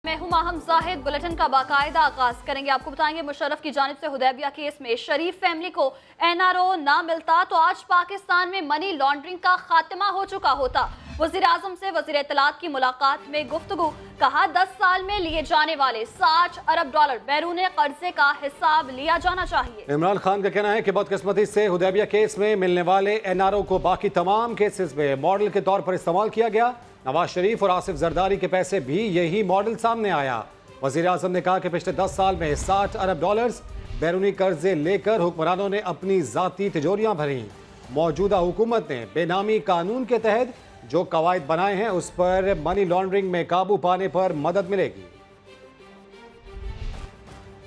मैं हूं माहम जाहिद। बुलेटिन का बाकायदा आगाज करेंगे। आपको बताएंगे मुशर्रफ की जानिब से हुदैबिया केस में शरीफ फैमिली को एनआरओ ना मिलता तो आज पाकिस्तान में मनी लॉन्ड्रिंग का खात्मा हो चुका होता। वजीर आजम से वजीर इत्तलात की मुलाकात में गुफ्तगू, कहा 10 साल में लिए जाने वाले 60 अरब डॉलर बैरून कर्जे का हिसाब लिया जाना चाहिए। इमरान खान का कहना है कि बदकिस्मती से हुदैबिया केस में मिलने वाले एनआरओ को बाकी तमाम केसेस में मॉडल के तौर पर इस्तेमाल किया गया। नवाज शरीफ और आसिफ जरदारी के पैसे भी यही मॉडल सामने आया। वजीर आजम ने कहा कि पिछले 10 साल में 60 अरब डॉलर्स बैरूनी कर्जे लेकर हुक्मरानों ने अपनी जाती तिजोरियां भरी। मौजूदा हुकूमत ने बेनामी कानून के तहत जो कवायद बनाए हैं उस पर मनी लॉन्ड्रिंग में काबू पाने पर मदद मिलेगी।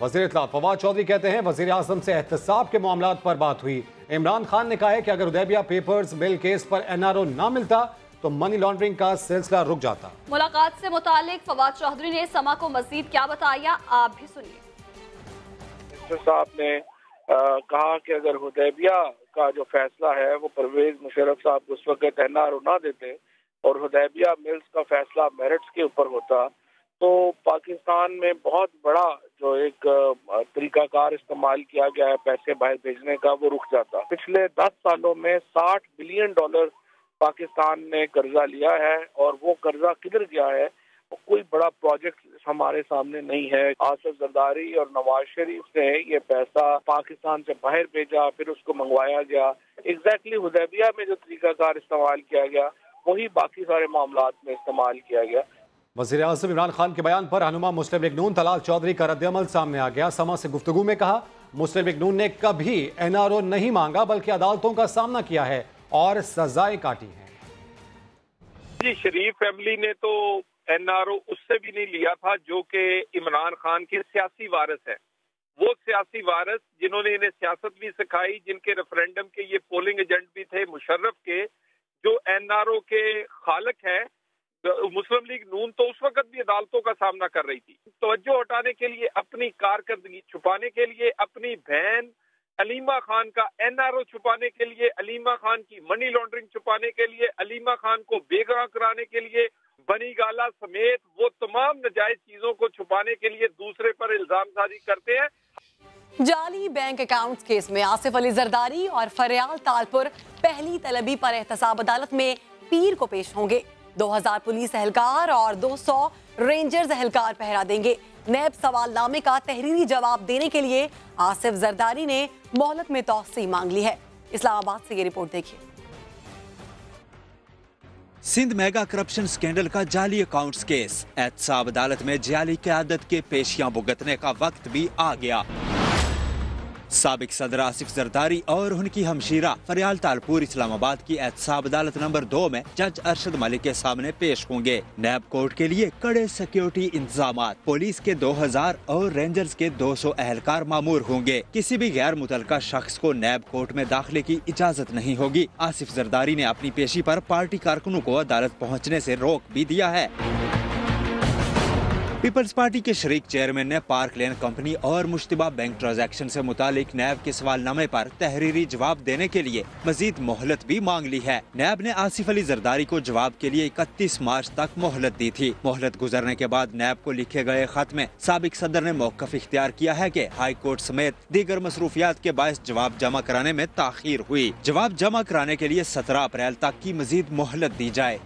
वजीर इत्तलात फवाद चौधरी कहते हैं वजीर आजम से एहतसाब के मामलात पर बात हुई। इमरान खान ने कहा है कि अगर हुदैबिया पेपर्स बिल केस पर एनआरओ ना मिलता तो मनी लॉन्ड्रिंग का सिलसिला रुक जाता। मुलाकात से मुतालिक फवाद चौधरी ने समा को मजीद क्या बताया, आप भी सुनिए। साहब ने कहा कि अगर हुदैबिया का जो फैसला है वो परवेज मुशर्रफ साहब उस वक्त एनआरओ ना देते और हुदैबिया मिल्स का फैसला मेरिट्स के ऊपर होता तो पाकिस्तान में बहुत बड़ा जो एक तरीकाकार इस्तेमाल किया गया है पैसे बाहर भेजने का वो रुक जाता। पिछले 10 सालों में 60 बिलियन डॉलर पाकिस्तान ने कर्जा लिया है और वो कर्जा किधर गया है, कोई बड़ा प्रोजेक्ट हमारे सामने नहीं है। आसिफ जरदारी और नवाज शरीफ ने ये पैसा पाकिस्तान से बाहर भेजा, फिर उसको मंगवाया गया। एग्जैक्टली हुदैबिया में जो तरीकाकार इस्तेमाल किया गया वही बाकी सारे मामलात में इस्तेमाल किया गया। वज़ीर आज़म इमरान खान के बयान पर रहनुमा मुस्लिम लीग नून तलाल चौधरी का रद्द-ए-अमल सामने आ गया। समा से गुफ्तगू में कहा मुस्लिम लीग नून ने कभी एनआरओ नहीं मांगा बल्कि अदालतों का सामना किया है और सजाएं काटी हैं। जी, शरीफ फैमिली ने तो एनआरओ उससे भी नहीं लिया था जो कि इमरान खान के सियासी वारिस है। वो सियासी वारिस जिन्होंने इन्हें सियासत भी सिखाई, जिनके रेफरेंडम के ये पोलिंग एजेंट भी थे मुशर्रफ के, जो एनआरओ के खालक है। मुस्लिम लीग नून तो उस वक्त भी अदालतों का सामना कर रही थी। तवज्जो हटाने के लिए, अपनी कारकर्दगी छुपाने के लिए, अपनी बहन अलीमा खान का एनआरओ छुपाने के लिए, अलीमा खान की मनी लॉन्ड्रिंग छुपाने के लिए, अलीमा खान को बेगुनाह कराने के लिए, बनी गाला समेत वो तमाम नाजायज चीजों को छुपाने के लिए दूसरे पर इल्जाम साजी करते हैं। जाली बैंक अकाउंट्स केस में आसिफ अली जरदारी और फरियाल तालपुर पहली तलबी पर एहतसाब अदालत में पीर को पेश होंगे। 2000 पुलिस एहलकार और 200 रेंजर्स एहलकार पहरा देंगे। नैब सवालनामे का तहरीरी जवाब देने के लिए आसिफ जरदारी ने मोहलत में तौसी मांग ली है। इस्लामाबाद से ये रिपोर्ट देखिए। सिंध मेगा करप्शन स्कैंडल का जाली अकाउंट्स केस, एहतसाब अदालत में जाली क़यादत के पेशियां भुगतने का वक्त भी आ गया। साबिक सदर आसिफ जरदारी और उनकी हमशीरा फरियाल तालपुर इस्लामाबाद की एहतसाब अदालत नंबर 2 में जज अरशद मलिक के सामने पेश होंगे। नैब कोर्ट के लिए कड़े सिक्योरिटी इंतजामात, पुलिस के 2000 और रेंजर्स के 200 एहलकार मामूर होंगे। किसी भी गैर मुतलका शख्स को नैब कोर्ट में दाखिले की इजाजत नहीं होगी। आसिफ जरदारी ने अपनी पेशी पर पार्टी कारकुनों को अदालत पहुँचने से रोक भी दिया है। पीपल्स पार्टी के शरीक चेयरमैन ने पार्क लेन कंपनी और मुश्तबा बैंक ट्रांजैक्शन से मुतालिक नैब के सवालनामे पर तहरीरी जवाब देने के लिए मजीद मोहलत भी मांग ली है। नैब ने आसिफ अली जरदारी को जवाब के लिए 31 मार्च तक मोहलत दी थी। मोहलत गुजरने के बाद नैब को लिखे गए खत में साबिक सदर ने मौकफ इख्तियार किया है कि हाई कोर्ट समेत दीगर मसरूफियात के बायस जवाब जमा कराने में ताखीर हुई। जवाब जमा कराने के लिए 17 अप्रैल तक की मजीद मोहलत दी जाए।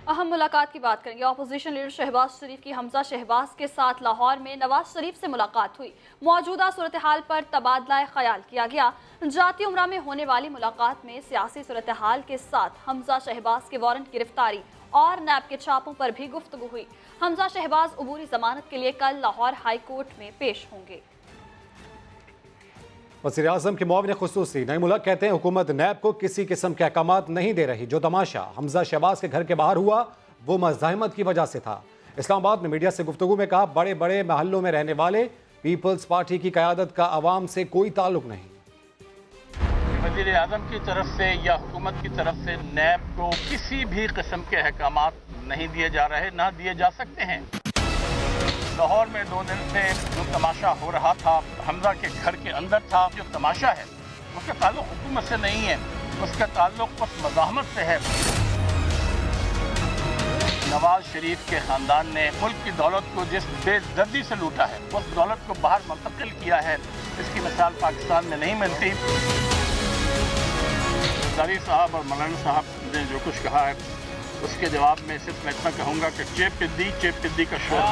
अहम मुलाकात की बात करेंगे। अपोजिशन लीडर शहबाज शरीफ की हमजा शहबाज के साथ लाहौर में नवाज शरीफ से मुलाकात हुई। मौजूदा सूरत हाल पर तबादला ख्याल किया गया। जाती उम्रा में होने वाली मुलाकात में सियासी सूरत हाल के साथ हमजा शहबाज के वारंट गिरफ्तारी और नैब के छापों पर भी गुफ्तगू हुई। हमजा शहबाज अबूरी जमानत के लिए कल लाहौर हाई कोर्ट में पेश होंगे। वज़ीर आज़म के मुआविन खुसूसी नईम उल हक कहते हैं हुकूमत नैब को किसी किस्म के अहकामात नहीं दे रही। जो तमाशा हमजा शहबाज के घर के बाहर हुआ वो मज़ाहमत की वजह से था। इस्लामाबाद में मीडिया से गुफ्तगू में कहा बड़े बड़े महलों में रहने वाले पीपल्स पार्टी की क़यादत का अवाम से कोई ताल्लुक नहीं। वज़ीर आज़म की तरफ से या हुकूमत की तरफ से नैब को किसी भी किस्म के अहकामात नहीं दिए जा रहे, ना दिए जा सकते हैं। लाहौर में 2 दिन से जो तमाशा हो रहा था हमजा के घर के अंदर था, जो तमाशा है उसका ताल्लुक हुकूमत से नहीं है, उसका ताल्लुक उस मज़ाहमत से है नवाज शरीफ के खानदान ने मुल्क की दौलत को जिस बेदर्दी से लूटा है, उस दौलत को बाहर मुंतकिल किया है, इसकी मिसाल पाकिस्तान में नहीं मिलती। जरदारी साहब और मौलाना साहब ने जो कुछ कहा है, उसके जवाब में सिर्फ मैं इतना कहूँगा कि चेप टिद्दी का शोर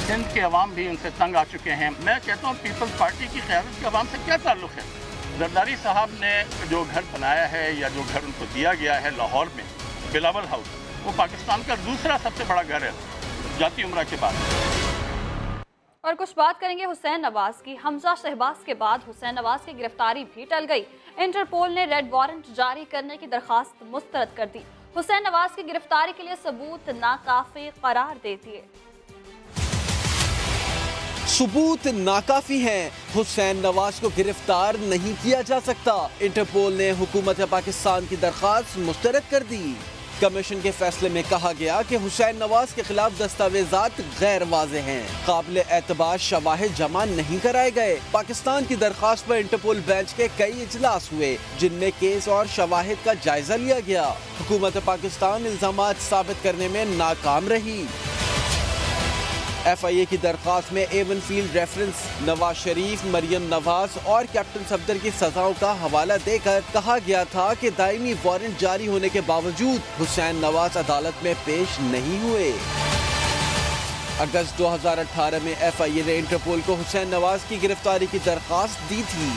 सिंध के अवाम भी उनसे तंग आ चुके हैं। मैं कहता हूँ पीपल्स पार्टी की क़यादत के अवाम से क्या ताल्लुक़ है? जरदारी साहब ने जो घर बनाया है या जो घर उनको दिया गया है लाहौर में, बिलावल हाउस, वो पाकिस्तान का दूसरा सबसे बड़ा घर है जाती उम्रा के बाद। और कुछ बात करेंगे हुसैन नवाज की। हमजा शहबाज के बाद हुसैन नवाज की गिरफ्तारी भी टल गई। इंटरपोल ने रेड वारंट जारी करने की दरखास्त मुस्तरद कर दी। हुसैन नवाज की गिरफ्तारी के लिए सबूत नाकाफी करार दे दिए। सबूत नाकाफी हैं, हुसैन नवाज को गिरफ्तार नहीं किया जा सकता। इंटरपोल ने हुकूमत पाकिस्तान की दरखास्त मुस्तरद कर दी। कमीशन के फैसले में कहा गया कि हुसैन नवाज के खिलाफ दस्तावेजात गैर वाज़ेह हैं, काबिल एतबार शवाहिद जमा नहीं कराए गए। पाकिस्तान की दरखास्त पर इंटरपोल बेंच के कई इजलास हुए, जिनमें केस और शवाहिद का जायजा लिया गया। हुकूमत पाकिस्तान इल्जामात साबित करने में नाकाम रही। FIA की दरखास्त में Avon field reference, Nawaz Sharif, Maryam Nawaz और कैप्टन सफदर की सजाओं का हवाला देकर कहा गया था कि दायमी वारंट जारी होने के बावजूद हुसैन नवाज अदालत में पेश नहीं हुए। अगस्त 2018 में FIA ने इंटरपोल को हुसैन नवाज की गिरफ्तारी की दरखास्त दी थी।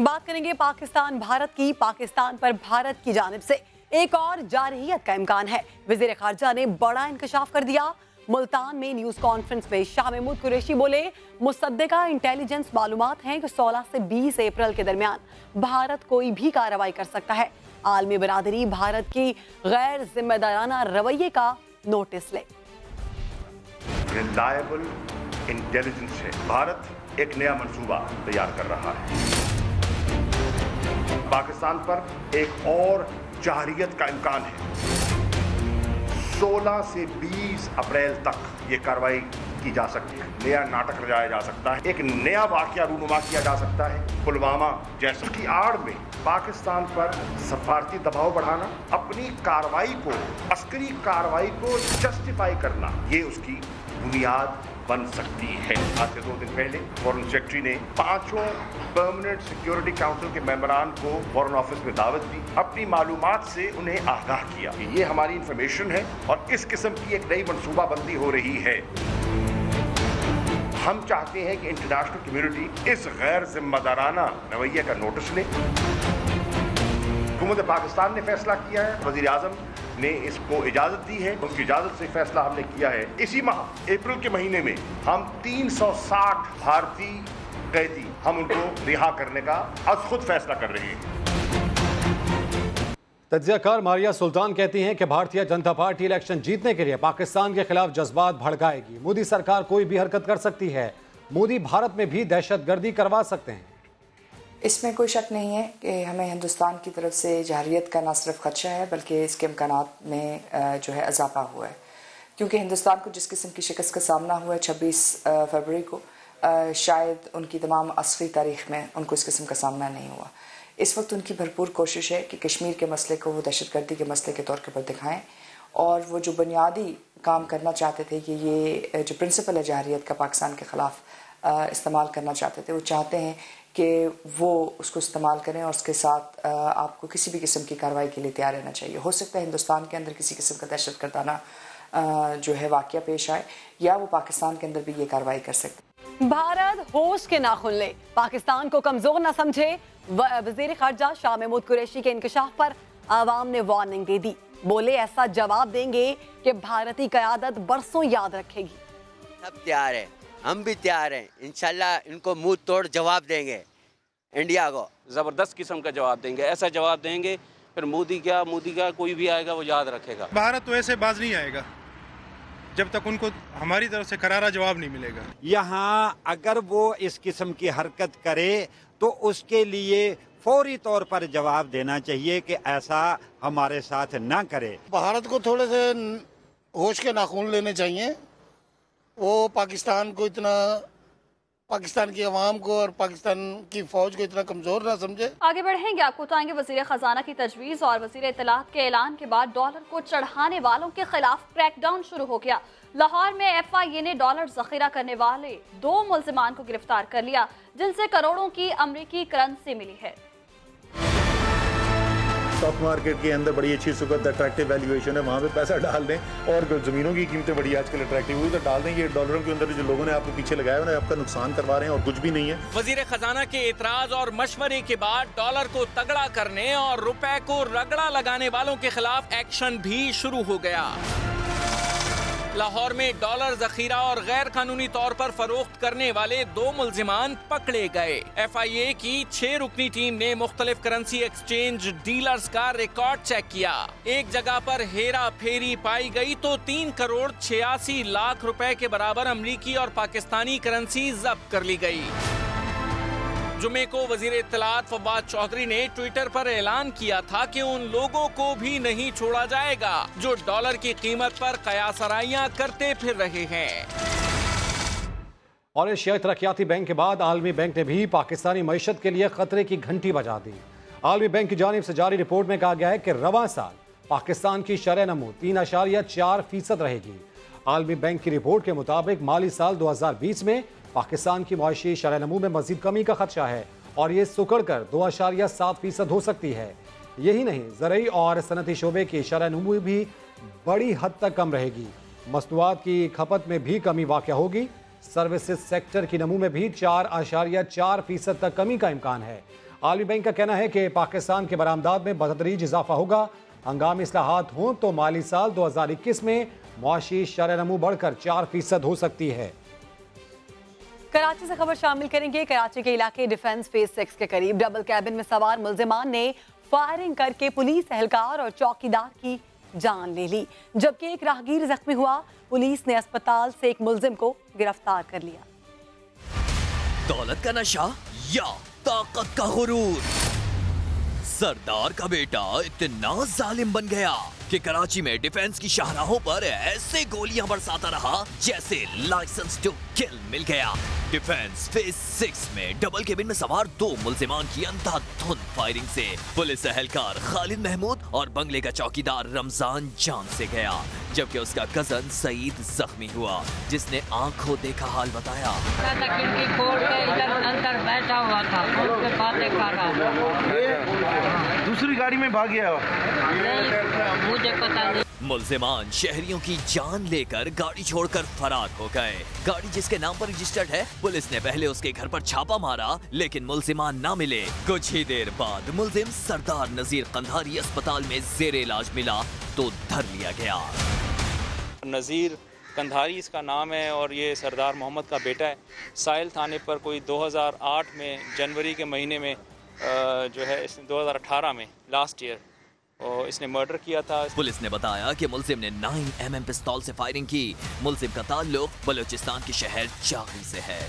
बात करेंगे पाकिस्तान भारत की। पाकिस्तान पर भारत की जानिब से एक और जारहियत का इम्कान है। वज़ीर ख़ारजा ने बड़ा इंकशाफ कर दिया। मुल्तान में न्यूज़ कॉन्फ्रेंस में शाह महमूद कुरैशी बोले, मुसद्दका इंटेलिजेंस मालूमात हैं कि 16 से 20 अप्रैल के दरमियान भारत कोई भी कार्रवाई कर सकता है। आलमी बरादरी भारत की गैर जिम्मेदाराना रवैये का नोटिस ले। रिलायबल इंटेलिजेंस से भारत एक नया मंसूबा तैयार कर रहा है। पाकिस्तान पर एक और जारहियत का इम्कान है। 16 से 20 अप्रैल तक ये कार्रवाई की जा सकती है। नया नाटक रचाया जा सकता है, एक नया वाकया रूनुमा किया जा सकता है। पुलवामा जैसे की आड़ में पाकिस्तान पर सफारती दबाव बढ़ाना, अपनी कार्रवाई को, अस्करी कार्रवाई को जस्टिफाई करना, ये उसकी बुनियाद बन सकती है। आज से 2 दिन पहले फॉरेन सेक्रेटरी ने 5 परमानेंट सिक्योरिटी काउंसिल के मेंबरान को फॉरेन ऑफिस में दावत दी, अपनी मालूमात से उन्हें आगाह किया कि ये हमारी इंफॉर्मेशन है और इस किस्म की एक नई मनसूबाबंदी हो रही है। हम चाहते हैं कि इंटरनेशनल कम्युनिटी इस गैर जिम्मेदाराना रवैये का नोटिस ले। हुकूमत पाकिस्तान ने फैसला किया है, वज़ीर आज़म ने इसको इजाज़त दी है, उनकी इजाज़त से फैसला हमने किया है। इसी माह अप्रैल के महीने में हम 360 भारतीय कैदी हम उनको रिहा करने का आज खुद फैसला कर रहे हैं। तज्ज़ियाकार मारिया सुल्तान कहती हैं कि भारतीय जनता पार्टी इलेक्शन जीतने के लिए पाकिस्तान के खिलाफ जज्बात भड़काएगी। मोदी सरकार कोई भी हरकत कर सकती है। मोदी भारत में भी दहशतगर्दी करवा सकते हैं। इसमें कोई शक नहीं है कि हमें हिंदुस्तान की तरफ से जारहियत का न सिर्फ खदशा है बल्कि इसके इम्कानात में जो है इजाफा हुआ है, क्योंकि हिंदुस्तान को जिस किस्म की शिकस्त का सामना हुआ है 26 फरवरी को, शायद उनकी तमाम असली तारीख में उनको इस किस्म का सामना नहीं हुआ। इस वक्त उनकी भरपूर कोशिश है कि कश्मीर के मसले को वो दहशतगर्दी के मसले के तौर पर दिखाएं, और वो जो बुनियादी काम करना चाहते थे कि ये जो प्रिंसिपल है जारहियत का पाकिस्तान के ख़िलाफ़ इस्तेमाल करना चाहते थे, वो चाहते हैं कि वो उसको इस्तेमाल करें और उसके साथ आपको किसी भी किस्म की कार्रवाई के लिए तैयार रहना चाहिए। हो सकता है हिंदुस्तान के अंदर किसी किस्म का दहशतगर्दाना जो है वाक़या पेश आए, या वो पाकिस्तान के अंदर भी ये कार्रवाई कर सकते। भारत होश के नाखुन ले, पाकिस्तान को कमजोर न समझे। वज़ीर ख़ारजा शाह महमूद कुरैशी के इंकशाफ पर आवाम ने वार्निंग दे दी। बोले, ऐसा जवाब देंगे कि भारतीय क़यादत बरसों याद रखेगी। सब तैयार है, हम भी तैयार हैं। इंशाल्लाह इनको मुंह तोड़ जवाब देंगे, इंडिया को ज़बरदस्त किस्म का जवाब देंगे। ऐसा जवाब देंगे फिर मोदी का कोई भी आएगा वो याद रखेगा। भारत तो ऐसे बाज नहीं आएगा जब तक उनको हमारी तरफ से करारा जवाब नहीं मिलेगा। यहाँ अगर वो इस किस्म की हरकत करे तो उसके लिए फौरी तौर पर जवाब देना चाहिए कि ऐसा हमारे साथ ना करे। भारत को थोड़े से होश के नाखून लेने चाहिए। वो पाकिस्तान को इतना पाकिस्तान की आवाम को और पाकिस्तान की फौज को इतना कमजोर ना समझे। आगे बढ़ेंगे, आपको बताएंगे वजीर खजाना की तजवीज़ और वजीर इत्तलात के ऐलान के बाद डॉलर को चढ़ाने वालों के खिलाफ क्रैकडाउन शुरू हो गया। लाहौर में FIA ने डॉलर जखीरा करने वाले 2 मुल्जिमान को गिरफ्तार कर लिया, जिनसे करोड़ों की अमरीकी करेंसी मिली है। स्टॉक मार्केट के अंदर बड़ी अच्छी सुगत अट्रैक्टिव वैल्यूएशन है, वहाँ पे पैसा डाल दें, और जमीनों की कीमतें बड़ी आजकल अट्रैक्टिव हुई तो डाल दें। ये डॉलरों के अंदर जो लोगों ने आपको पीछे लगाया उन्हें आपका नुकसान करवा रहे हैं और कुछ भी नहीं है। वजीर खजाना के इतराज और मशवरे के बाद डॉलर को तगड़ा करने और रुपए को रगड़ा लगाने वालों के खिलाफ एक्शन भी शुरू हो गया। लाहौर में डॉलर जखीरा और गैर कानूनी तौर पर फरोख्त करने वाले 2 मुल्जिमान पकड़े गए। FIA की 6 रुकनी टीम ने मुख्तलिफ करेंसी एक्सचेंज डीलर्स का रिकॉर्ड चेक किया। एक जगह पर हेरा फेरी पाई गई तो 3 करोड़ 86 लाख रुपए के बराबर अमरीकी और पाकिस्तानी करेंसी जब्त कर ली गई। जुमे को वजीर इत्तलात फवाद चौधरी ने ट्विटर पर ऐलान किया था कि उन लोगों को भी नहीं छोड़ा जाएगा जो डॉलर की कीमत पर कयासराइयां करते फिर रहे हैं। और एशियाई तरक्याती बैंक के बाद आलमी बैंक ने भी पाकिस्तानी मईशत के लिए खतरे की घंटी बजा दी। आलमी बैंक की जानिब से जारी रिपोर्ट में कहा गया है कि रवां साल पाकिस्तान की शरह नमू 3.4% रहेगी। आलमी बैंक की रिपोर्ट के मुताबिक माली साल 2020 में पाकिस्तान की मुआशी शरह नमू में मजीद कमी का खदशा है और ये सुकड़ कर 2.7% हो सकती है। यही नहीं, ज़रई और सनती शोबे की शरह नमू भी बड़ी हद तक कम रहेगी। मसनूआत की खपत में भी कमी वाक़या होगी। सर्विसेज सेक्टर की नमू में भी 4.4% तक कमी का इम्कान है। आलमी बैंक का कहना है कि पाकिस्तान के बरामदात में बतदरीज इजाफा होगा। हंगामी इस्लाहात हों तो माली साल 2021 में मुआशी शरह नमू बढ़कर 4% हो सकती है। कराची से खबर शामिल करेंगे। कराची के इलाके डिफेंस फेज 6 के करीब डबल कैबिन में सवार मुल्जिमान ने फायरिंग करके पुलिस एहलकार और चौकीदार की जान ले ली, जबकि एक राहगीर जख्मी हुआ। पुलिस ने अस्पताल से एक मुल्जिम को गिरफ्तार कर लिया। दौलत का नशा या ताकत का गुरूर, सरदार का बेटा इतना जालिम बन गया कि कराची में डिफेंस की शाहराहों पर ऐसे गोलियां बरसाता रहा जैसे लाइसेंस टू किल मिल गया। डिफेंस फेज 6 में डबल केबिन में सवार 2 मुल्जिमान की अंधाधुंध फायरिंग से पुलिस एहलकार खालिद महमूद और बंगले का चौकीदार रमजान जान से गया, जबकि उसका कजन सईद जख्मी हुआ, जिसने आंखों देखा हाल बताया। खिड़की खोल के इधर अंदर बैठा हुआ था, उसके बातें कर रहा था। दूसरी गाड़ी में भाग गया, मुझे पता नहीं। मुल्जिमान शहरियों की जान लेकर गाड़ी छोड़कर फरार हो गए। गाड़ी जिसके नाम पर रजिस्टर्ड है, पुलिस ने पहले उसके घर पर छापा मारा, लेकिन मुल्जिमान ना मिले। कुछ ही देर बाद मुल्जिम सरदार नजीर कंधारी अस्पताल में जेरे इलाज मिला तो धर लिया गया। नज़ीर कंधारी इसका नाम है और ये सरदार मोहम्मद का बेटा है। साहिल थाने पर कोई 2008 में जनवरी के महीने में जो है इसने 2018 में लास्ट ईयर और इसने मर्डर किया था। पुलिस ने बताया कि मुल्जिम ने 9mm पिस्तौल से फायरिंग की। मुल्जिम का ताल्लुक बलूचिस्तान के शहर जागरी से है।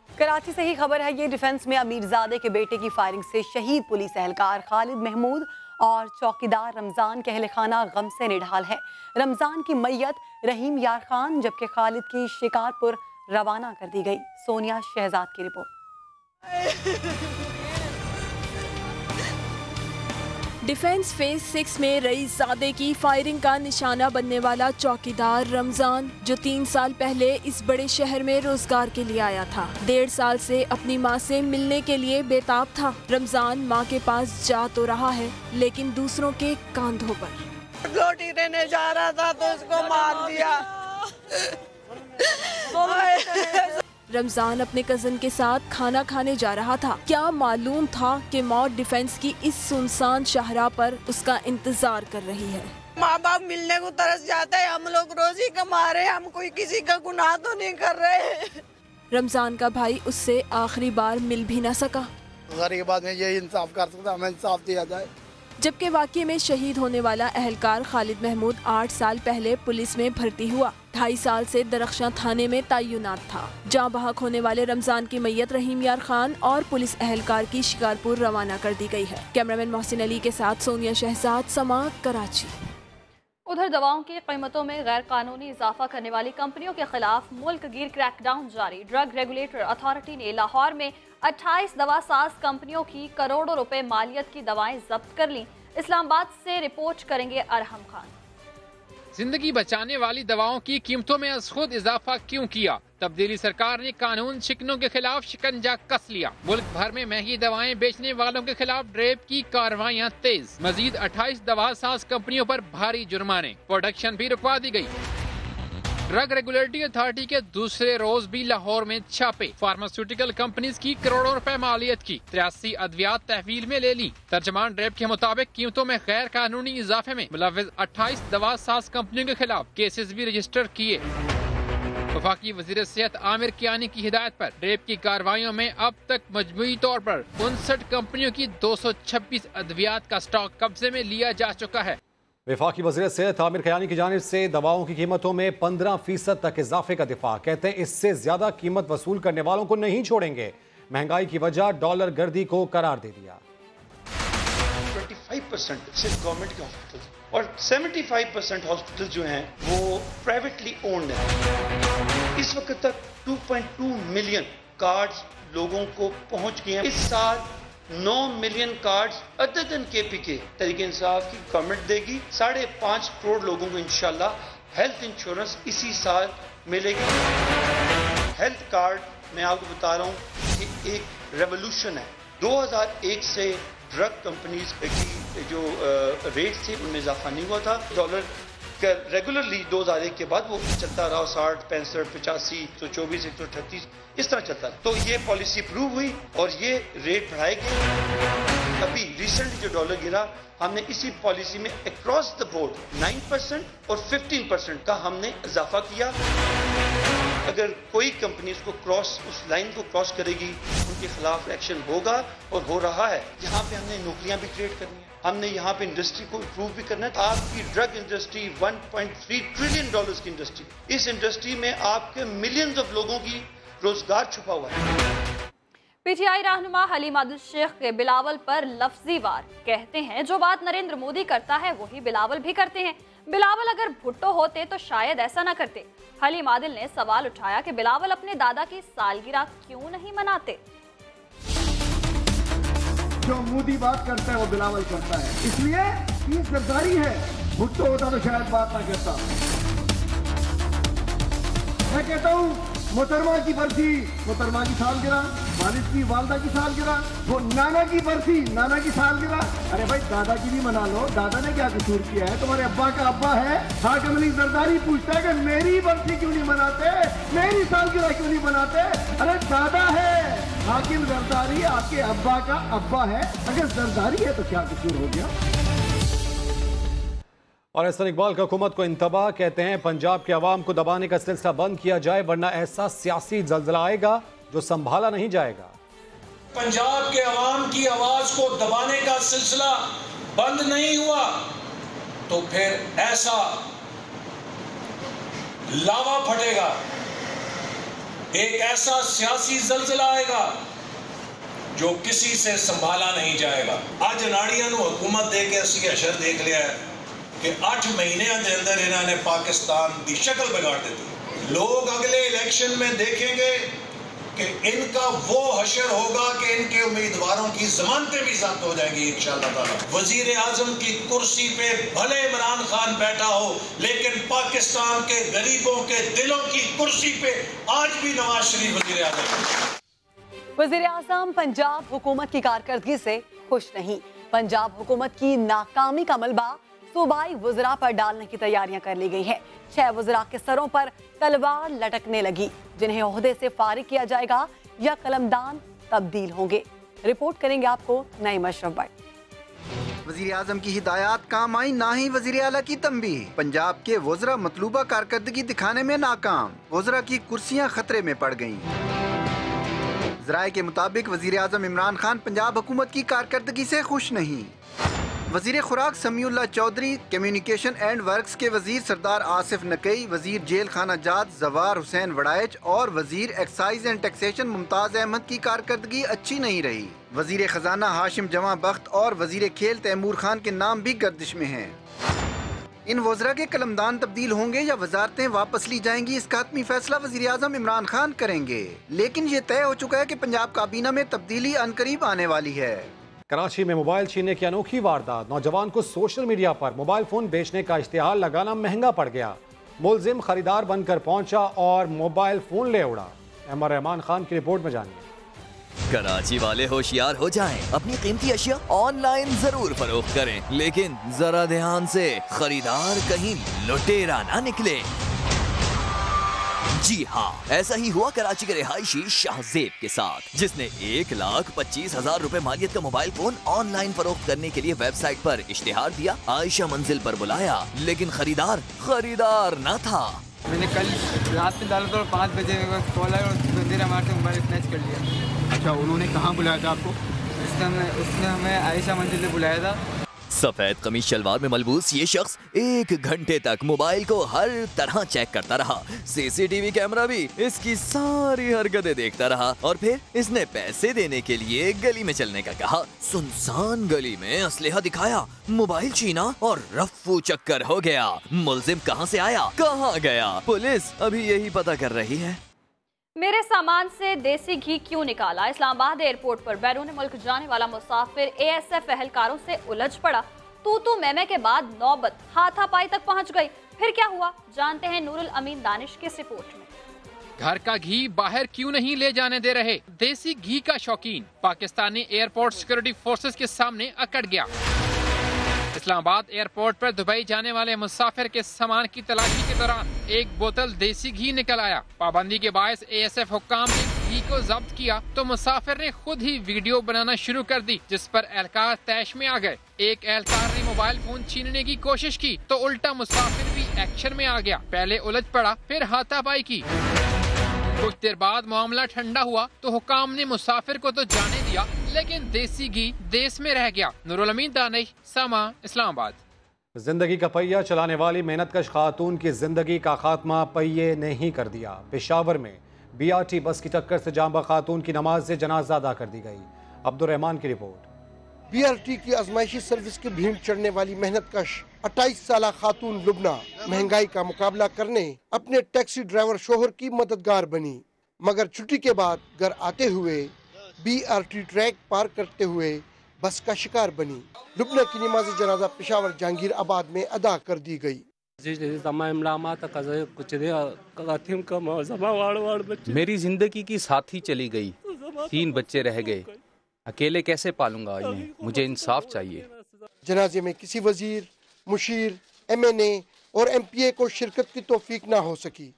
कराची से ही खबर है, ये डिफेंस में अमीरजादे के बेटे की फायरिंग से शहीद पुलिस एहलकार खालिद महमूद और चौकीदार रमजान के अहले खाना गम से निढाल है। रमजान की मैयत रहीम यार खान जबकि खालिद की शिकारपुर रवाना कर दी गई। सोनिया शहजाद की रिपोर्ट। डिफेंस फेज 6 में रईसजादे की फायरिंग का निशाना बनने वाला चौकीदार रमजान, जो 3 साल पहले इस बड़े शहर में रोजगार के लिए आया था, 1.5 साल से अपनी मां से मिलने के लिए बेताब था। रमजान मां के पास जा तो रहा है, लेकिन दूसरों के कांधों पर। रोटी देने जा रहा था तो उसको मार दिया। रमजान अपने कजन के साथ खाना खाने जा रहा था। क्या मालूम था कि मौत डिफेंस की इस सुनसान शाहराह पर उसका इंतजार कर रही है। माँ बाप मिलने को तरस जाते हैं, हम लोग रोजी कमा रहे, हम कोई किसी का गुनाह तो नहीं कर रहे। रमजान का भाई उससे आखिरी बार मिल भी न सका। गरीब आदमी ये इंसाफ कर सकता, हमें इंसाफ दिया जाए। जबकि वाकये में शहीद होने वाला एहलकार खालिद महमूद 8 साल पहले पुलिस में भर्ती हुआ। 2.5 साल से दरख्शां थाने में तैनात था। जाँ बहक होने वाले रमजान की मैयत रहीम यार खान और पुलिस एहलकार की शिकारपुर रवाना कर दी गई है। कैमरामैन मोहसिन अली के साथ सोनिया शहजाद, समा, कराची। उधर दवाओं की कीमतों में गैर कानूनी इजाफा करने वाली कंपनियों के खिलाफ मुल्क गिर क्रैकडाउन जारी। ड्रग रेगुलेटर अथॉरिटी ने लाहौर में 28 दवासाज कंपनियों की करोड़ों रुपए मालियत की दवाएं जब्त कर ली। इस्लामाबाद से रिपोर्ट करेंगे अरहम खान। जिंदगी बचाने वाली दवाओं की कीमतों में खुद इजाफा क्यों किया? तब्दीली सरकार ने कानून शिकनों के खिलाफ शिकंजा कस लिया। मुल्क भर में महंगी दवाएं बेचने वालों के खिलाफ ड्रेप की कार्रवाइयां तेज। मजीद 28 दवासाज कंपनियों पर भारी जुर्माने, प्रोडक्शन भी रुकवा दी गई। ड्रग रेगुलेटरी अथॉरिटी के दूसरे रोज भी लाहौर में छापे। फार्मास्यूटिकल कंपनीज की करोड़ों रुपए मालियत की 83 अद्वियात तहवील में ले ली। तर्जमान ड्रेप के मुताबिक कीमतों में गैर कानूनी इजाफे में मुलव्विस 28 दवासाज कंपनियों के खिलाफ केसेस भी रजिस्टर किए। वफाकी वजीर सेहत आमिर कियानी की हिदायत पर ड्रेप की कार्रवाइयों में अब तक मजमूई तौर पर 59 कंपनियों की 226 अद्वियात का स्टॉक कब्जे में लिया जा चुका है। वफाकी वज़ीर सेहत आमिर कियानी की जानिब से दवाओं की कीमतों में 15% तक इजाफे का दिफा। कहते हैं इससे ज्यादा कीमत वसूल करने वालों को नहीं छोड़ेंगे। महंगाई की वजह डॉलर गर्दी को करार दे दिया। 25% सिर्फ गवर्नमेंट के हॉस्पिटल और 75% हॉस्पिटल जो हैं वो प्राइवेटली ओन्ड हैं। इस वक्त तक 2.2 मिलियन कार्ड्स लोगों को पहुंच गए हैं। इस साल 9 million cards other than KPK Tehreek Insaf की गवर्नमेंट देगी। 5.5 करोड़ लोगों को इंशाल्लाह हेल्थ इंश्योरेंस इसी साल मिलेगी। हेल्थ कार्ड मैं आपको बता रहा हूँ कि एक रेवोल्यूशन है। 2001 से ड्रग कंपनीज की जो रेट थे उनमें इजाफा नहीं हुआ था। डॉलर रेगुलरली 2001 के बाद वो चलता रहा 60, 65, 85, 124, 138 इस तरह चलता है। तो ये पॉलिसी अप्रूव हुई और ये रेट बढ़ाए गए। अभी रिसेंटली जो डॉलर गिरा हमने इसी पॉलिसी में अक्रॉस द बोर्ड 9% और 15% का हमने इजाफा किया। अगर कोई कंपनी उसको उस लाइन को क्रॉस करेगी उनके खिलाफ एक्शन होगा और हो रहा है। यहाँ पे हमने नौकरियां भी क्रिएट करनी है। हमने यहाँ पे इंडस्ट्री को इम्प्रूव भी करना है। आपकी ड्रग इंडस्ट्री 1.3 ट्रिलियन डॉलर्स की इंडस्ट्री, इस इंडस्ट्री में आपके मिलियंस ऑफ लोगों की रोजगार छुपा हुआ है। पीटीआई रहनुमा हलीम आदिल शेख के बिलावल पर लफ्जी वार। कहते हैं जो बात नरेंद्र मोदी करता है वही बिलावल भी करते हैं। बिलावल अगर भुट्टो होते तो शायद ऐसा न करते। हलीम आदिल ने सवाल उठाया कि बिलावल अपने दादा की सालगिरह क्यों नहीं मनाते। जो मोदी बात करता है वो बिलावल करता है, इसलिए ये सरदारी है। भुट्टो होता तो शायद बात ना करता। मैं कहता हूँ मोहतरमा की बरसी, मोहतरमा की सालगिरह, वालिद की वालदा की सालगिरह, वो नाना की बरसी, नाना की सालगिरह। अरे भाई दादा की भी मना लो। दादा ने क्या कसूर किया है? तुम्हारे अब्बा का अब्बा है। हाकिम अली जरदारी पूछता है कि मेरी बरसी क्यों नहीं मनाते, मेरी सालगिरह क्यों नहीं मनाते? अरे दादा है हाकिम जरदारी, आपके अब्बा का अब्बा है। अगर जरदारी है तो क्या कसूर हो गया? और एहसन इकबाल का हुकूमत को इंतबाह। कहते हैं पंजाब के अवाम को दबाने का सिलसिला बंद किया जाए वरना ऐसा सियासी जल्जला आएगा जो संभाला नहीं जाएगा। पंजाब के अवाम की आवाज को दबाने का सिलसिला बंद नहीं हुआ तो फिर ऐसा लावा फटेगा, एक ऐसा सियासी जल्जला आएगा जो किसी से संभाला नहीं जाएगा। आज अनाड़ियां हुकूमत दे के असी अशर देख लिया है कि 8 महीने के अंदर इन्होंने पाकिस्तान की शक्ल बिगाड़ दी थी। लोग अगले इलेक्शन में देखेंगे कि इनका वो हशर होगा कि इनके उम्मीदवारों की जमानतें भी जब्त हो जाएंगी इंशाअल्लाह ताला। वजीर आजम की कुर्सी पे भले इमरान खान बैठा हो लेकिन पाकिस्तान के गरीबों के दिलों की कुर्सी पे आज भी नवाज शरीफ वजीर आजम। वजीर आजम पंजाब हुकूमत की कारकर्दगी से खुश नहीं। पंजाब हुकूमत की नाकामी का मलबा सूबाई वज़रा पर डालने की तैयारियां कर ली गई है। 6 वज़रा के सरों पर तलवार लटकने लगी, जिन्हें ओहदे से फारिग किया जाएगा या कलमदान तब्दील होंगे। रिपोर्ट करेंगे आपको नईम अशरफ भाई। वज़ीर आज़म की हिदायत काम आई, ना ही वज़ीर आला की तंबीह। पंजाब के वज़रा मतलूबा कारकर्दगी दिखाने में नाकाम, वज़रा की कुर्सियां खतरे में पड़ गईं। ज़राए के मुताबिक वज़ीर आज़म इमरान खान पंजाब हुकूमत की कारकर्दगी से खुश नहीं। वज़ीर खुराक Samiullah Chaudhry, communication and works के वज़ीर सरदार आसिफ नकई, वज़ीर जेल खाना जात जवार हुसैन वड़ाइच और वज़ीर excise and taxation Mumtaz Ahmad की कारकर्दगी अच्छी नहीं रही। वज़ीर खजाना हाशिम जमा बख्त और वज़ीर खेल तैमूर खान के नाम भी गर्दिश में हैं। इन वज़रा के कलमदान तब्दील होंगे या वजारतें वापस ली जाएंगी, इसका हतमी फैसला वज़ीर आज़म इमरान खान करेंगे। लेकिन ये तय हो चुका है कि पंजाब काबीना में तब्दीली अनकरीब आने वाली है। कराची में मोबाइल छीनने की अनोखी वारदात। नौजवान को सोशल मीडिया पर मोबाइल फोन बेचने का इश्तिहार लगाना महंगा पड़ गया। मुलजिम खरीदार बनकर पहुंचा और मोबाइल फोन ले उड़ा। अहमद रहमान खान की रिपोर्ट में जानिए। कराची वाले होशियार हो जाएं, अपनी कीमती अशिया ऑनलाइन जरूर फरोख्त करें, लेकिन जरा ध्यान से, खरीदार कहीं लुटेरा ना निकले। जी हाँ, ऐसा ही हुआ कराची के रिहायशी शाहजेब के साथ, जिसने 1,25,000 रुपए मालियत का मोबाइल फोन ऑनलाइन फरोख्त करने के लिए वेबसाइट पर इश्तिहार दिया, आयशा मंजिल पर बुलाया, लेकिन खरीदार न था। मैंने कल रात में डाला तो 5 बजे कॉल आया और बंदे ने हमारे से मोबाइल स्नैच कर लिया। अच्छा, उन्होंने कहाँ बुलाया था आपको? उसने हमें आयशा मंजिल से बुलाया था। सफेद कमीज शलवार में मलबूस ये शख्स 1 घंटे तक मोबाइल को हर तरह चेक करता रहा। सीसीटीवी कैमरा भी इसकी सारी हरकतें देखता रहा और फिर इसने पैसे देने के लिए गली में चलने का कहा। सुनसान गली में असलहा दिखाया, मोबाइल छीना और रफ्फू चक्कर हो गया। मुलजिम कहां से आया, कहां गया, पुलिस अभी यही पता कर रही है। मेरे सामान से देसी घी क्यों निकाला? इस्लामाबाद एयरपोर्ट पर बैरून मुल्क जाने वाला मुसाफिर एएसएफ एहलकारों से उलझ पड़ा। तू मैमे के बाद नौबत हाथापाई तक पहुंच गई। फिर क्या हुआ, जानते हैं नूरुल अमीन दानिश की रिपोर्ट में। घर का घी बाहर क्यों नहीं ले जाने दे रहे? देसी घी का शौकीन पाकिस्तानी एयरपोर्ट सिक्योरिटी फोर्सेस के सामने अकड़ गया। इस्लामाबाद एयरपोर्ट पर दुबई जाने वाले मुसाफिर के सामान की तलाशी के दौरान एक बोतल देसी घी निकल आया। पाबंदी के बायस एएसएफ हुक्काम ने घी को जब्त किया तो मुसाफिर ने खुद ही वीडियो बनाना शुरू कर दी, जिस पर एहलकार तैश में आ गए। एक एहलकार ने मोबाइल फोन छीनने की कोशिश की तो उल्टा मुसाफिर भी एक्शन में आ गया। पहले उलझ पड़ा, फिर हाथापाई की। कुछ देर बाद मामला ठंडा हुआ तो हुकाम ने मुसाफिर को तो जाने दिया, लेकिन देसी घी देश में रह गया। नूरुल अमीन दानिश, समा, इस्लामाबाद। जिंदगी का पहिया चलाने वाली मेहनतकश खातून की जिंदगी का खात्मा पहिए ने ही कर दिया। पेशावर में बीआरटी बस की टक्कर से जांबा खातून की नमाज से जनाजा अदा कर दी गई। अब्दुल रहमान की रिपोर्ट। बीआरटी की आजमाइशी सर्विस की भीड़ चढ़ने वाली मेहनतकश 28 साल खातून लुबना महंगाई का मुकाबला करने अपने टैक्सी ड्राइवर शोहर की मददगार बनी, मगर छुट्टी के बाद घर आते हुए बीआरटी ट्रैक पार करते हुए बस का शिकार बनी। लुबना की नमाज जनाजा पेशावर जहांगीर आबाद में अदा कर दी गई। मेरी जिंदगी की साथी चली गई, 3 बच्चे रह गए, अकेले कैसे पालूंगा इन्हें, मुझे इंसाफ चाहिए। जनाजे में किसी वजीर, मुशीर, एमएनए और एमपीए को शिरकत की तौफीक ना हो सकी।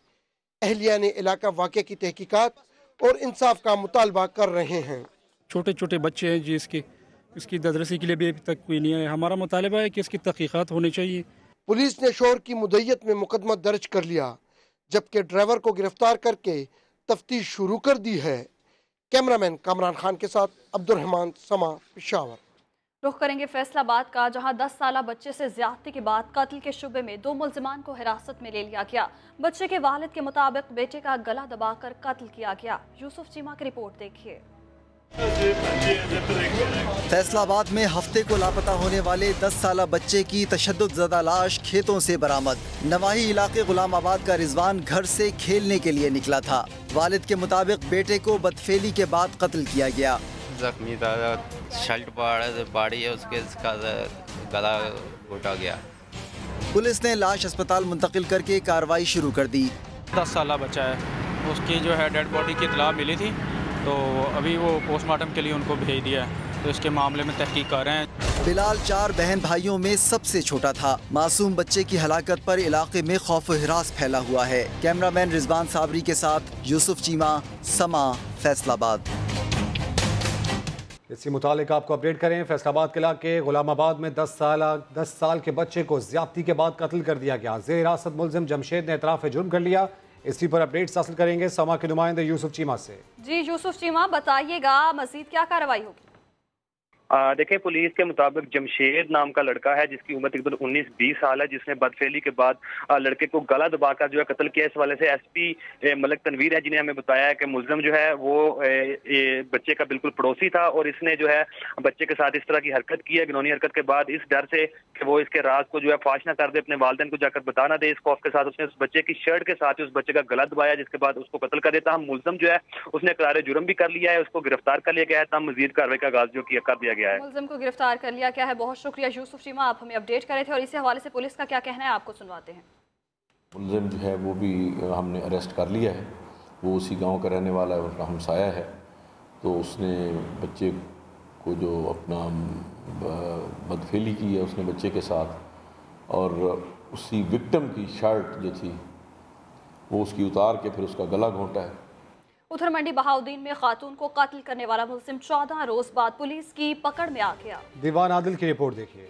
अहलिया ने इलाका वाक़े की तहकीकात और इंसाफ का मुतालबा कर रहे हैं। छोटे छोटे बच्चे हैं जी, इसकी तदरीसी के लिए भी अभी तक कोई नहीं है। हमारा मुतालबा है कि इसकी तहकीकात होनी चाहिए। पुलिस ने शोहर की मुद्दत में मुकदमा दर्ज कर लिया, जबकि ड्राइवर को गिरफ्तार करके तफ्तीश शुरू कर दी है। कैमरामैन कामरान खान के साथ अब्दुल रहमान, समा, पेशावर। रुख करेंगे फैसलाबाद का, जहां 10 साला बच्चे से ज्यादती के बाद कत्ल के शुबे में 2 मुल्जिमान को हिरासत में ले लिया गया। बच्चे के वालिद के मुताबिक बेटे का गला दबाकर कत्ल किया गया। यूसुफ चीमा की रिपोर्ट देखिए। फैसलाबाद में हफ्ते को लापता होने वाले 10 साला बच्चे की तशद्दुदज़दा लाश खेतों से बरामद। नवाही इलाके गुलामाबाद का रिजवान घर से खेलने के लिए निकला था। वालिद के मुताबिक बेटे को बदफेली के बाद कत्ल किया गया। जख्मी दादा शर्ट बाड़ी है, उसके गला घोटा गया। पुलिस ने लाश अस्पताल मुंतकिल करके कार्रवाई शुरू कर दी। 10 साला बच्चा है, उसकी जो है डेड बॉडी की इतला मिली थी, तो अभी वो पोस्टमार्टम के लिए उनको भेज दिया है, तो इसके मामले में तहकीक कर रहे हैं। बिलाल 4 बहन भाइयों में सबसे छोटा था। मासूम बच्चे की हलाकत पर इलाके में खौफ व हिरास फैला हुआ है। कैमरामैन रिजवान साबरी के साथ यूसुफ चीमा, समा, फैसलाबाद। इसी मुतालिक आपको अपडेट करें। फैसलाबाद के इलाके गुलामाबाद में 10 साल के बच्चे को ज्यादती के बाद कत्ल कर दिया गया। जेर हिरासत मुलजिम जमशेद ने एतराफ़ जुर्म कर लिया। इसी पर अपडेट्स हासिल करेंगे समा के नुमाइंदे यूसुफ चीमा से। जी यूसुफ चीमा, बताइएगा मजीद क्या कार्रवाई होगी? देखें, पुलिस के मुताबिक जमशेद नाम का लड़का है जिसकी उम्र तकरीबन 19-20 साल है, जिसने बदफेली के बाद लड़के को गला दबाकर जो है कत्ल किया। इस वाले से एसपी मलिक तनवीर है जिन्हें हमें बताया है कि मुल्जिम जो है वो बच्चे का बिल्कुल पड़ोसी था और इसने जो है बच्चे के साथ इस तरह की हरकत की है। घिनौनी हरकत के बाद इस डर से कि वो इसके राज को जो है फाश ना कर दे, अपने वालिदैन को जाकर बता ना दे, इस खौफ के साथ उसने उस बच्चे की शर्ट के साथ उस बच्चे का गला दबाया, जिसके बाद उसको कत्ल कर देता। हम मुल्जिम जो है उसने इकरार जुर्म भी कर लिया है, उसको गिरफ्तार कर लिया गया है। तब मजीद कार्रवाई का आगाज जो कर दिया गया है। मुल्जिम को गिरफ्तार कर लिया गया है। बहुत शुक्रिया यूसुफ चीमा, आप हमें अपडेट करे थे और इसी हवाले से पुलिस का क्या कहना है आपको सुनवाते हैं। मुल्जिम जो है वो भी हमने अरेस्ट कर लिया है, वो उसी गांव का रहने वाला है, उनका हमसाया है। तो उसने बच्चे को जो अपना बदफेली की है उसने बच्चे के साथ, और उसी विक्टिम की शर्ट जो थी वो उसकी उतार के फिर उसका गला घोंटा है। उधर मंडी बहाउद्दीन में खातून को कत्ल करने वाला मुल्जिम 14 रोज बाद पुलिस की पकड़ में आ गया। दीवान आदिल की रिपोर्ट देखिए।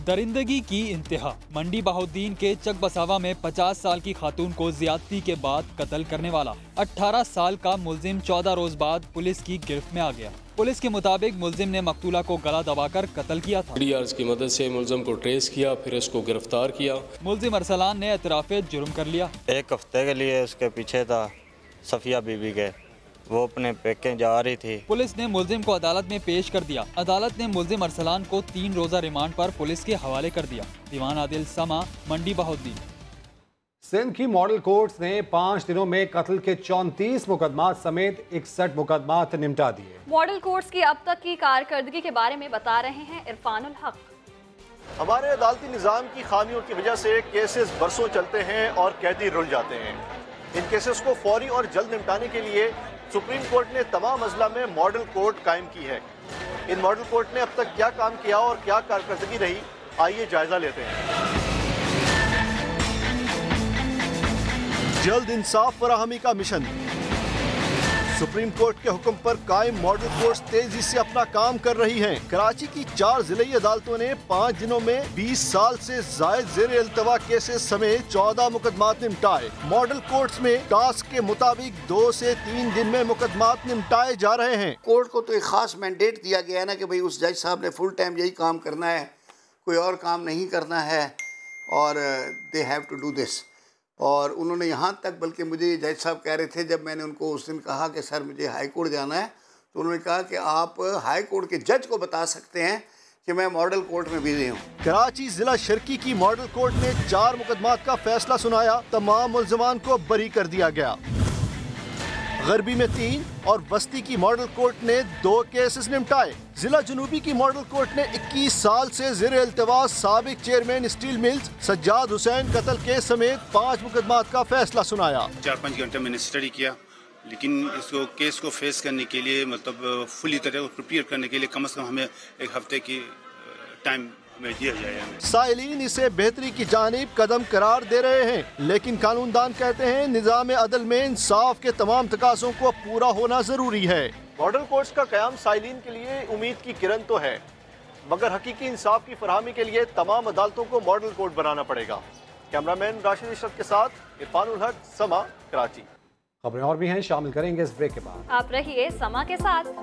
दरिंदगी की इंतहा। मंडी बहाउद्दीन के चक बसावा में 50 साल की खातून को ज्यादती के बाद कत्ल करने वाला 18 साल का मुल्जिम 14 रोज बाद पुलिस की गिरफ्त में आ गया। पुलिस के मुताबिक मुल्जिम ने मकतूला को गला दबाकर कत्ल किया था। डीआरएस की मदद से मुल्जिम को ट्रेस किया, फिर इसको गिरफ्तार किया। मुल्जिम अरसलान ने एतराफ़े जुर्म कर लिया। एक हफ्ते के लिए उसके पीछे था सफिया बीबी के, वो अपने पेके जा रही थी। पुलिस ने मुल्जिम को अदालत में पेश कर दिया। अदालत ने मुल्जिम अरसलान को 3 रोजा रिमांड पर पुलिस के हवाले कर दिया। दीवान आदिल समा, मंडी बहाउद्दीन। सिंध की मॉडल कोर्ट्स ने 5 दिनों में कत्ल के 34 मुकदमात समेत 61 मुकदमात निपटा दिए। मॉडल कोर्ट्स की अब तक की कारकर्दगी के बारे में बता रहे हैं इरफानुल हक। हमारे अदालती निज़ाम की खामियों की वजह से केसेस बरसों चलते हैं और कैदी रुल जाते हैं। इन केसेस को फौरी और जल्द निपटाने के लिए सुप्रीम कोर्ट ने तमाम अजला में मॉडल कोर्ट कायम की है। इन मॉडल कोर्ट ने अब तक क्या काम किया और क्या कारकर्दगी रही, आइए जायजा लेते हैं। जल्द इंसाफ फराहमी का मिशन। सुप्रीम कोर्ट के हुक्म पर कायम मॉडल कोर्ट्स तेजी से अपना काम कर रही हैं। कराची की 4 जिले अदालतों ने 5 दिनों में 20 साल से जायद ज़ेर इल्तवा केसेस समेत 14 मुकदमात निपटाए। मॉडल कोर्ट्स में टास्क के मुताबिक 2 से 3 दिन में मुकदमात निपटाए जा रहे हैं। कोर्ट को तो एक खास मैंडेट दिया गया है ना कि भाई उस जज साहब ने फुल टाइम यही काम करना है, कोई और काम नहीं करना है, और they have to do this. और उन्होंने यहाँ तक, बल्कि मुझे जज साहब कह रहे थे जब मैंने उनको उस दिन कहा कि सर मुझे हाई कोर्ट जाना है, तो उन्होंने कहा कि आप हाई कोर्ट के जज को बता सकते हैं कि मैं मॉडल कोर्ट में बिजी हूँ। कराची जिला शर्की की मॉडल कोर्ट ने 4 मुकदमात का फैसला सुनाया। तमाम मुल्ज़िमान को बरी कर दिया गया। गरबी में 3 और बस्ती की मॉडल कोर्ट ने 2 केसेस निपटाए। जिला जुनूबी की मॉडल कोर्ट ने 21 साल से ज़ेर इल्तवा साबिक chairman steel mills Sajjad Hussain कत्ल केस समेत 5 मुकदमात का फैसला सुनाया। 4-5 घंटे मैंने स्टडी किया, लेकिन इसको केस को फेस करने के लिए, मतलब फुली तरह प्रिपेयर करने के लिए कम से कम हमें 1 हफ्ते की टाइम में दिया जाए। साइलिन इसे बेहतरी की जानिब कदम करार दे रहे हैं, लेकिन कानूनदान कहते हैं निज़ाम अदल में इंसाफ के तमाम तकाज़ों को पूरा होना जरूरी है। मॉडल कोर्ट्स का क़याम साइलिन के लिए उम्मीद की किरण तो है, मगर हकीकी इंसाफ की फरहमी के लिए तमाम अदालतों को मॉडल कोर्ट बनाना पड़ेगा। कैमरामैन राशिद इशरत के साथ इरफानुल हक, समा, कराची। खबरें और भी हैं, शामिल करेंगे इस ब्रेक के बाद। आप रहिए समा के साथ।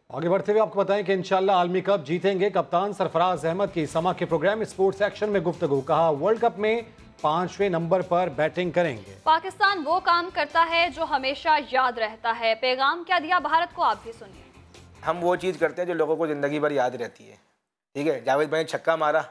आगे बढ़ते हुए आपको बताएं कि इंशाल्लाह आलमी कप जीतेंगे। कप्तान सरफराज अहमद की समा के प्रोग्राम स्पोर्ट्स सेक्शन में गुफ्तगू। कहा वर्ल्ड कप में 5वें नंबर पर बैटिंग करेंगे। पाकिस्तान वो काम करता है जो हमेशा याद रहता है। पैगाम क्या दिया भारत को, आप भी सुनिए। हम वो चीज़ करते हैं जो लोगों को ज़िंदगी भर याद रहती है। ठीक है, जावेद भाई ने छक्का मारा,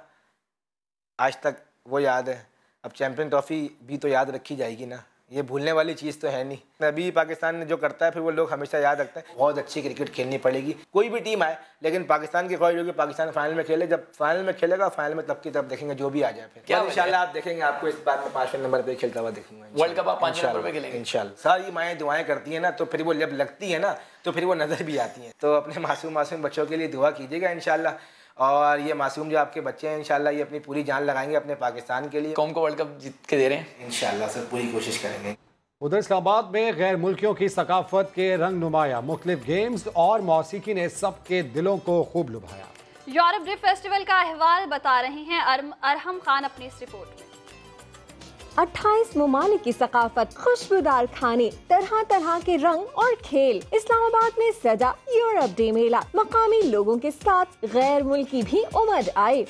आज तक वो याद है। अब चैंपियन ट्रॉफी भी तो याद रखी जाएगी ना, ये भूलने वाली चीज़ तो है नहीं। अभी पाकिस्तान ने जो करता है फिर वो लोग हमेशा याद रखते हैं। बहुत अच्छी क्रिकेट खेलनी पड़ेगी, कोई भी टीम आए, लेकिन पाकिस्तान की ख्वाहिश होगी पाकिस्तान फाइनल में खेले। जब फाइनल में खेलेगा, फाइनल में तब की तब देखेंगे जो भी आ जाए। फिर क्या इंशाल्लाह आप देखेंगे, आपको इस बार में 5वें नंबर पे खेलता हुआ देखूंगा। वर्ल्ड कप आप 5वें नंबर पे खेलेंगे इंशाल्लाह। सारी माएँ दुआएं करती हैं ना, तो फिर वो जब लगती है ना तो फिर वो नज़र भी आती हैं। तो अपने मासूम बच्चों के लिए दुआ कीजिएगा इंशाल्लाह। और ये मासूम जो आपके बच्चे हैं इंशाल्लाह ये अपनी पूरी जान लगाएंगे अपने पाकिस्तान के लिए। कौम को वर्ल्ड कप जीत के दे रहे हैं इंशाल्लाह, सर पूरी कोशिश करेंगे। उधर इस्लामाबाद में गैर मुल्कियों की सकाफत के रंग नुमाया, मुख्तलिफ गेम्स और मौसीकी ने सबके दिलों को खूब लुभाया। यूरोप ड्रिफ्ट फेस्टिवल का अहवाल बता रहे हैं अरहम खान अपनी इस रिपोर्ट में। 28 ममालिक की सकाफत, खुशबूदार खाने, तरह तरह के रंग और खेल। इस्लामाबाद में सजा यूरोप डे मेला, मकामी लोगों के साथ गैर मुल्की भी उमड़ आए।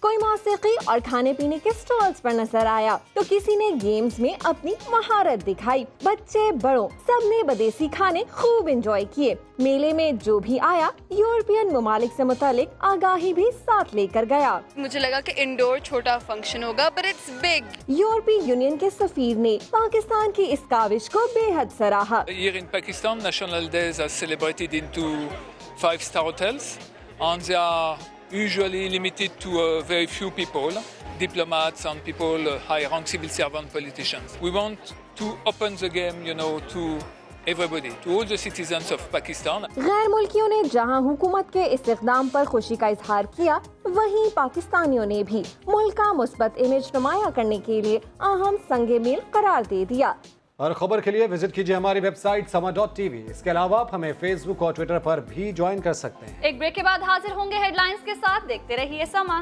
कोई मौसीकी और खाने पीने के स्टॉल्स पर नजर आया तो किसी ने गेम्स में अपनी महारत दिखाई। बच्चे बड़ों सबने बदेसी खाने खूब एंजॉय किए। मेले में जो भी आया यूरोपियन ममालिक से मुतालिक आगाही भी साथ लेकर गया। मुझे लगा कि इंडोर छोटा फंक्शन होगा, बट इट्स बिग। यूरोपीय यूनियन के सफीर ने पाकिस्तान की इस काविश को बेहद सराहा। Here in Pakistan, National Days are celebrated into 5-star hotels, and they are usually limited to very few people, diplomats and people, high-rank civil servant politicians. We want to open the game, to everybody, to all the citizens of Pakistan. गैर मुल्कियों ने जहां हुकूमत के इस इक़दाम पर खुशी का इजहार किया, वहीं पाकिस्तानियों ने भी मुल्क का मुस्बत इमेज नुमाया करने के लिए अहम संगे मील करार दे दिया। और खबर के लिए विजिट कीजिए हमारी वेबसाइट sama.tv। इसके अलावा आप हमें फेसबुक और ट्विटर पर भी ज्वाइन कर सकते हैं। एक ब्रेक के बाद हाजिर होंगे हेडलाइंस के साथ। देखते रहिए समा।